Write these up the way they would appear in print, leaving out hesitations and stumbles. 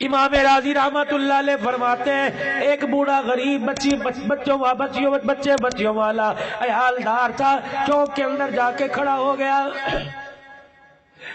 امام راضی رحمت اللہ علیہ فرماتے ہیں ایک بوڑھا غریب بچیوں والا عیالدار تھا، چوک کے اندر جا کے کھڑا ہو گیا۔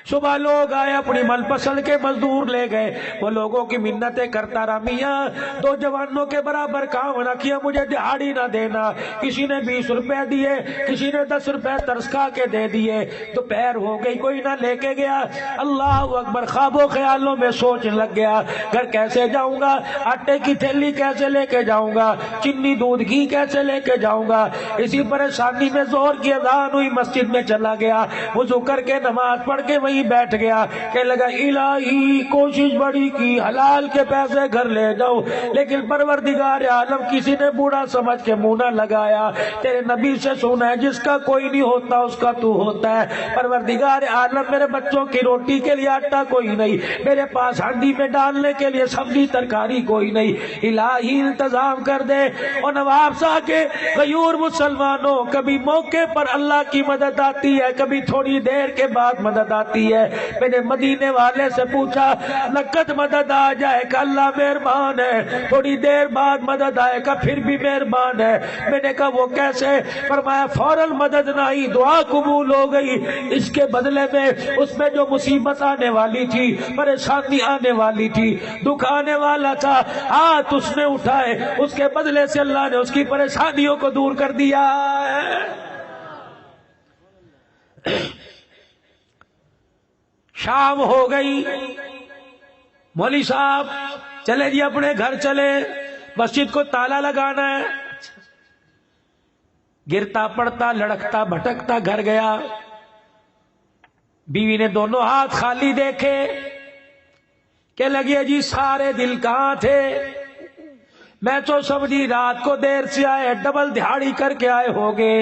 صبح لوگ آئے، اپنی من پسند کے مزدور لے گئے، وہ لوگوں کی منتیں کرتا رہا، میاں 2 جوانوں کے برابر کام نہ کیا، مجھے دہاڑی نہ دینا۔ کسی نے 20 روپے دیے، کسی نے 10 روپے ترس کھا کے دے دیے۔ دوپہر ہو گئی، کوئی نہ لے کے گیا۔ اللہ اکبر، خواب و خیالوں میں سوچنے لگ گیا، گھر کیسے جاؤں گا، آٹے کی تھیلی کیسے لے کے جاؤں گا، چینی دودھ گھی کیسے لے کے جاؤں گا۔ اسی پریشانی میں ظہر کی اذان ہوئی، مسجد میں چلا گیا، وضو کر کے نماز پڑھ کے وہیں بیٹھ گیا کہ لگا الہی کوشش بڑی کی، حلال کے پیسے گھر لے جاؤ، لیکن پروردگار عالم کسی نے بوڑھا سمجھ کے منہ نہ لگایا۔ تیرے نبی سے سنا ہے جس کا کوئی نہیں ہوتا اس کا تو ہوتا ہے۔ پروردگار عالم میرے بچوں کی روٹی کے لیے آٹا کوئی نہیں، میرے پاس ہانڈی میں ڈالنے کے لیے سبزی ترکاری کوئی نہیں، الہی انتظام کر دے۔ اور نواب صاحب کے غیور مسلمانوں، کبھی موقع پر اللہ کی مدد آتی ہے، کبھی تھوڑی دیر کے بعد مدد آتی ہے۔ میں نے مدینے والے سے پوچھا نقد مدد آ جائے گا اللہ مہربان ہے، تھوڑی دیر بعد مدد آئے گا پھر بھی مہربان ہے۔ میں نے کہا وہ کیسے؟ فرمایا فوراً مدد نہ آئی، دعا قبول ہو گئی، اس کے بدلے میں اس میں جو مصیبت آنے والی تھی، پریشانی آنے والی تھی، دکھ آنے والا تھا، ہاتھ اس نے اٹھائے، اس کے بدلے سے اللہ نے اس کی پریشانیوں کو دور کر دیا۔ شام ہو گئی، مولوی صاحب چلے جی اپنے گھر چلے، مسجد کو تالا لگانا ہے۔ گرتا پڑتا لڑکتا بھٹکتا گھر گیا، بیوی نے دونوں ہاتھ خالی دیکھے کہ لگے جی سارے دل کہاں تھے، میں تو سمجھی رات کو دیر سے آئے، ڈبل دہاڑی کر کے آئے ہوگے۔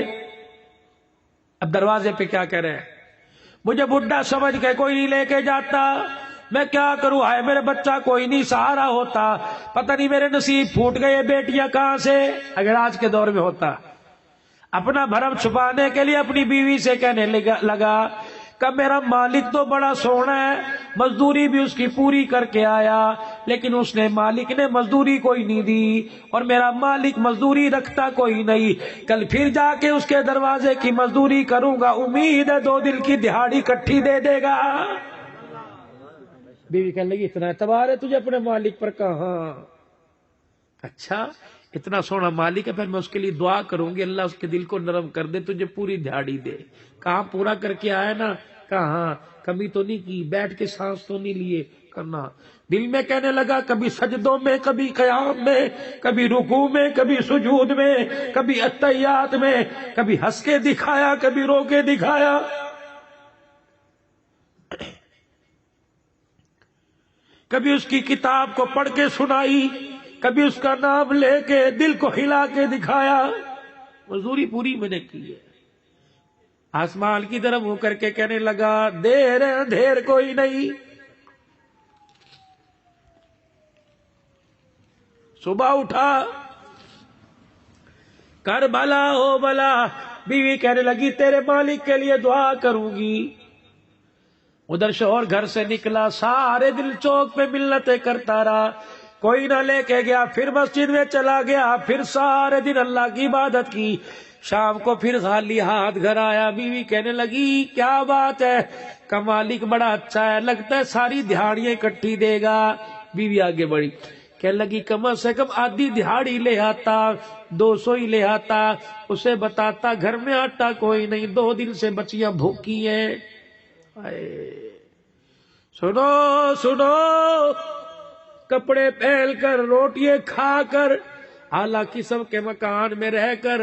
اب دروازے پہ کیا کہہ رہے ہیں، مجھے بڈھا سمجھ کے کوئی نہیں لے کے جاتا، میں کیا کروں، ہائے میرے بچہ کوئی نہیں سہارا ہوتا، پتہ نہیں میرے نصیب پھوٹ گئے بیٹیاں کہاں سے۔ اگر آج کے دور میں ہوتا، اپنا بھرم چھپانے کے لیے اپنی بیوی سے کہنے لگا کہ میرا مالک تو بڑا سونا ہے، مزدوری بھی اس کی پوری کر کے آیا، لیکن اس نے مالک نے مزدوری کوئی نہیں دی، اور میرا مالک مزدوری رکھتا کوئی نہیں، کل پھر جا کے اس کے دروازے کی مزدوری کروں گا، امید ہے 2 دن کی دہاڑی کٹھی دے دے گا۔ بیوی کہنے لگی اتنا اعتبار ہے تجھے اپنے مالک پر؟ کہاں، اچھا اتنا سونا مالک ہے، پھر میں اس کے لیے دعا کروں گی اللہ اس کے دل کو نرم کر دے، تجھے پوری دہاڑی دے۔ کہاں پورا کر کے آیا نا، کہاں کمی تو نہیں کی، بیٹھ کے سانس تو نہیں لیے کرنا۔ دل میں کہنے لگا کبھی سجدوں میں، کبھی قیام میں، کبھی رکوع میں، کبھی سجود میں، کبھی اتحیات میں، کبھی ہنس کے دکھایا، کبھی رو کے دکھایا۔ کبھی اس کی کتاب کو پڑھ کے سنائی، کبھی اس کا نام لے کے دل کو ہلا کے دکھایا۔ مزدوری پوری میں نے کی ہے۔ آسمان کی طرف ہو کر کے کہنے لگا دیر اندھیر کوئی نہیں۔ صبح اٹھا، کر بھلا ہو بھلا، بیوی کہنے لگی تیرے مالک کے لیے دعا کروں گی۔ ادھر شوہر گھر سے نکلا، سارے دل چوک پہ منتیں کرتا رہا، کوئی نہ لے کے گیا، پھر مسجد میں چلا گیا، پھر سارے دن اللہ کی عبادت کی، شام کو پھر خالی ہاتھ گھر آیا۔ بیوی کہنے لگی کیا بات ہے، کہ مالک بڑا اچھا ہے، لگتا ہے ساری دہاڑیاں اکٹھی دے گا۔ بیوی آگے بڑھی، کہنے لگی کم سے کم آدھی دہاڑی لے آتا، 200 ہی لے آتا، اسے بتاتا گھر میں آٹا کوئی نہیں، 2 دن سے بچیاں بھوکی ہیں۔ سنو سنو، کپڑے پہن کر، روٹیاں کھا کر، اعلیٰ قسم کے مکان میں رہ کر،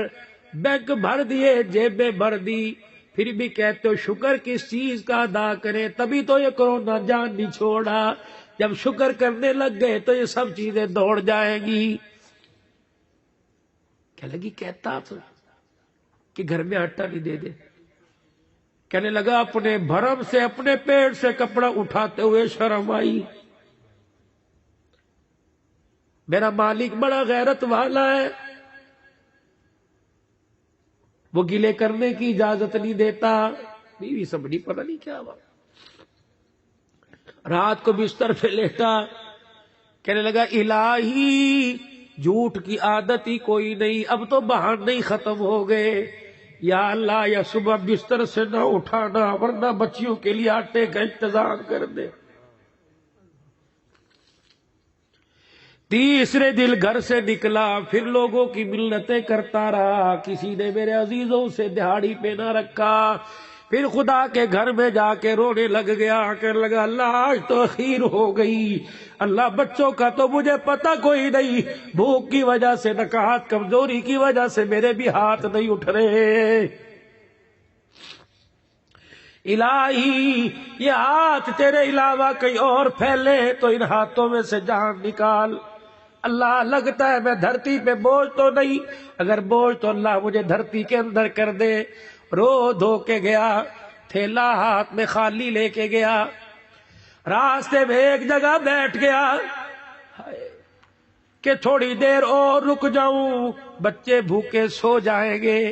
بینک بھر دیے، جیبیں بھر دی، پھر بھی کہتے ہو شکر کس چیز کا ادا کریں، تبھی تو یہ کورونا جان نہیں چھوڑا، جب شکر کرنے لگ گئے تو یہ سب چیزیں دوڑ جائیں گی۔ کہنے لگی کہتا تو کہ گھر میں آٹا نہیں دے دے، کہنے لگا اپنے بھرم سے، اپنے پیٹ سے کپڑا اٹھاتے ہوئے شرم آئی، میرا مالک بڑا غیرت والا ہے، وہ گلے کرنے کی اجازت نہیں دیتا۔ بیوی سمجھی پتہ نہیں کیا ہوا، رات کو بستر پہ لیٹا، کہنے لگا الہی جھوٹ کی عادت ہی کوئی نہیں، اب تو بہانے ہی ختم ہو گئے، یا اللہ یا صبح بستر سے نہ اٹھانا ورنہ بچیوں کے لیے آٹے کا انتظام کر دے۔ تیسرے دن گھر سے نکلا، پھر لوگوں کی منتیں کرتا رہا، کسی نے میرے عزیزوں سے دہاڑی پہ نہ رکھا، پھر خدا کے گھر میں جا کے رونے لگ گیا، کہنے لگا اللہ آج تو اخیر ہو گئی، اللہ بچوں کا تو مجھے پتہ کوئی نہیں، بھوک کی وجہ سے نکاحت کمزوری کی وجہ سے میرے بھی ہاتھ نہیں اٹھ رہے، الہی یہ ہاتھ تیرے علاوہ کہیں اور پھیلے تو ان ہاتھوں میں سے جان نکال۔ اللہ لگتا ہے میں دھرتی پہ بوجھ تو نہیں، اگر بوجھ تو اللہ مجھے دھرتی کے اندر کر دے۔ رو دھو کے گیا، تھیلا ہاتھ میں خالی لے کے گیا، راستے میں ایک جگہ بیٹھ گیا کہ تھوڑی دیر اور رک جاؤں، بچے بھوکے سو جائیں گے۔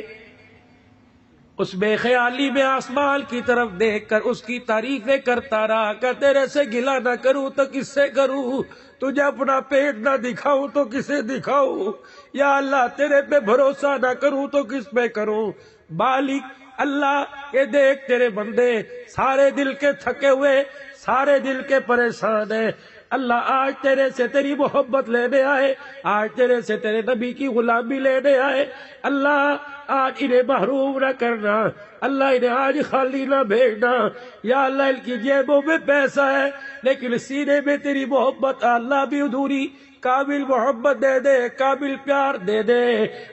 اس بے خیالی میں آسمان کی طرف دیکھ کر اس کی تعریفیں کرتا رہا کہ تیرے سے گلہ نہ کروں تو کس سے کروں، تجھے اپنا پیٹ نہ دکھاؤں تو کسے دکھاؤں، یا اللہ تیرے پہ بھروسہ نہ کروں تو کس پہ کروں۔ مالک اللہ یہ دیکھ تیرے بندے سارے دل کے تھکے ہوئے، سارے دل کے پریشان ہیں، اللہ آج تیرے سے تیری محبت لینے آئے، آج تیرے سے تیرے نبی کی غلامی لینے آئے، اللہ آج انہیں محروم نہ کرنا، اللہ انہیں آج خالی نہ بھیجنا، یا اللہ ان کی جیبوں میں پیسہ ہے لیکن سینے میں تیری محبت اللہ بھی ادھوری، کامل محبت دے دے، کامل پیار دے دے۔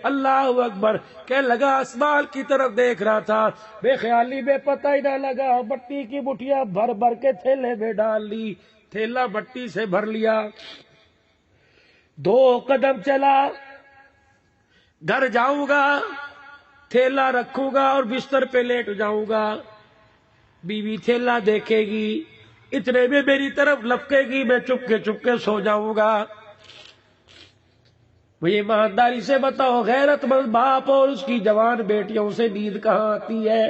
اللہ اکبر کہ لگا آسمان کی طرف دیکھ رہا تھا، بے خیالی میں پتہ ہی نہ لگا، مٹی کی مٹھیاں بھر بھر کے تھیلے میں ڈال لی، تھیلا مٹی سے بھر لیا، 2 قدم چلا، گھر جاؤں گا، تھیلا رکھوں گا اور بستر پہ لیٹ جاؤں گا، بیوی تھیلا دیکھے گی، اتنے میں میری طرف لپکے گی، میں چپ کے سو جاؤں گا۔ مجھے ایمانداری سے بتاؤ غیرت مند باپ اور اس کی جوان بیٹیوں سے نیند کہاں آتی ہے؟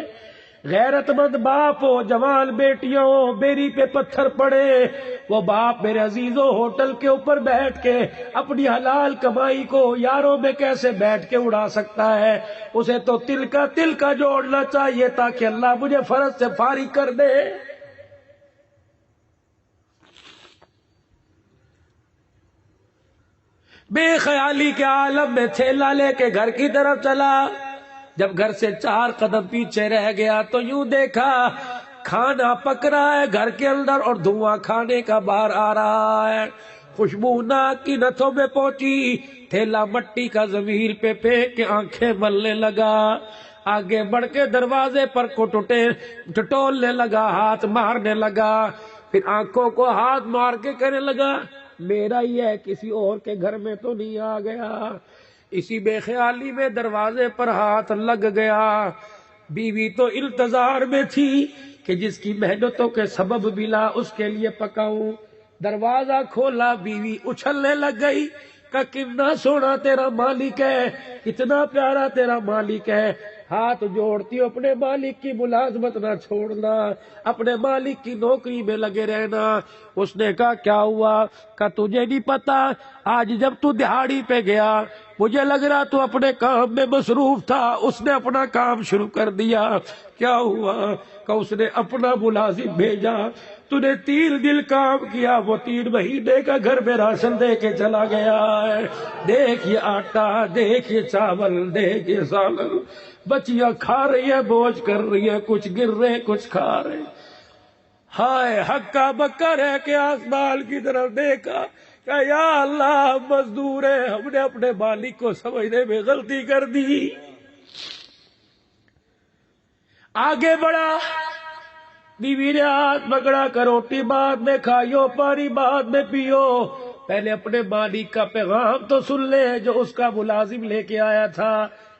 غیرت مند باپ ہو، جوان بیٹیوں، بیری پہ پتھر پڑے، وہ باپ میرے عزیزوں ہوٹل کے اوپر بیٹھ کے اپنی حلال کمائی کو یاروں میں کیسے بیٹھ کے اڑا سکتا ہے؟ اسے تو تل کا جوڑنا چاہیے تاکہ اللہ مجھے فرض سے فارغ کر دے۔ بے خیالی کے عالم میں تھیلا لے کے گھر کی طرف چلا، جب گھر سے 4 قدم پیچھے رہ گیا تو یوں دیکھا کھانا پک رہا ہے گھر کے اندر اور دھواں کھانے کا باہر آ رہا ہے، خوشبو ناک کی نتھوں میں پہنچی، تھیلا مٹی کا زمین پہ پھینک کے آنکھیں ملنے لگا، آگے بڑھ کے دروازے پر کو ٹٹولنے لگا، ہاتھ مارنے لگا، پھر آنکھوں کو ہاتھ مار کے کہنے لگا میرا ہی ہے، کسی اور کے گھر میں تو نہیں آ گیا۔ اسی بے خیالی میں دروازے پر ہاتھ لگ گیا، بیوی تو انتظار میں تھی کہ جس کی محنتوں کے سبب ملا اس کے لیے پکاؤں۔ دروازہ کھولا، بیوی اچھلنے لگ گئی کہ کتنا سونا تیرا مالک ہے، کتنا پیارا تیرا مالک ہے، ہاتھ جوڑتی ہو اپنے مالک کی ملازمت نہ چھوڑنا، اپنے مالک کی نوکری میں لگے رہنا۔ اس نے کہا کیا ہوا؟ کہ تجھے نہیں پتا آج جب تو دہاڑی پہ گیا مجھے لگ رہا تو اپنے کام میں مصروف تھا، اس نے اپنا کام شروع کر دیا، کیا ہوا؟ کہ اس نے اپنا ملازم بھیجا، تو نے 3 دن کام کیا، وہ 3 مہینے کا گھر میں راشن دے کے چلا گیا ہے، دیکھ یہ آٹا، دیکھ یہ چاول، دیکھ یہ سالن، بچیاں کھا رہی ہے، بوجھ کر رہی ہے، کچھ گر رہے کچھ کھا رہے۔ ہائے ہکا بکا رہ کے آسمان کی طرف دیکھا کہ یا اللہ مزدور ہے، ہم نے اپنے مالک کو سمجھنے میں غلطی کر دی۔ آگے بڑھا، بیوی نے ہاتھ پکڑا کہ روٹی بعد میں کھائیو، پانی بعد میں پیو، پہلے اپنے مالک کا پیغام تو سن لے جو اس کا ملازم لے کے آیا تھا۔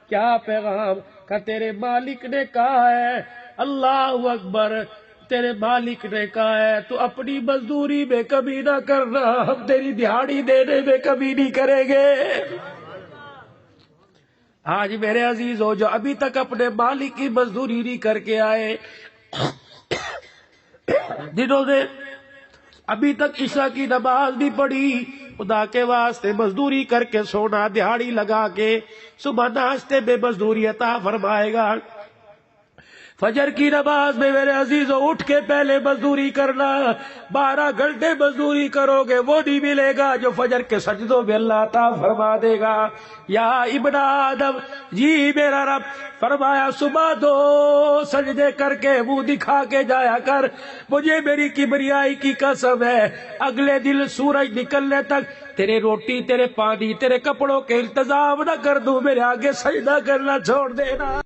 کیا پیغام؟ کہ تیرے مالک نے کہا ہے، اللہ اکبر، تیرے مالک نے کہا ہے تو اپنی مزدوری میں کمی نہ کرنا، ہم تیری دہاڑی دینے میں کمی نہیں کریں گے۔ آج میرے عزیزو جو ابھی تک اپنے مالک کی مزدوری نہیں کر کے آئے، جنہوں نے ابھی تک عشاء کی نماز نہیں پڑھی، خدا کے واسطے مزدوری کر کے سونا، دہاڑی لگا کے صبح ناشتے میں مزدوری عطا فرمائے گا۔ فجر کی نماز میں میرے عزیزوں اٹھ کے پہلے مزدوری کرنا، 12 گھنٹے مزدوری کرو گے وہ نہیں ملے گا جو فجر کے سجدوں میں اللہ عطا فرما دے گا۔ یا ابن آدم، جی میرا رب فرمایا صبح 2 سجدے کر کے منہ دکھا کے جایا کر، مجھے میری کبریائی کی قسم ہے اگلے دن سورج نکلنے تک تیرے روٹی، تیرے پانی، تیرے کپڑوں کے انتظام نہ کر دوں، میرے آگے سجدہ کرنا چھوڑ دینا۔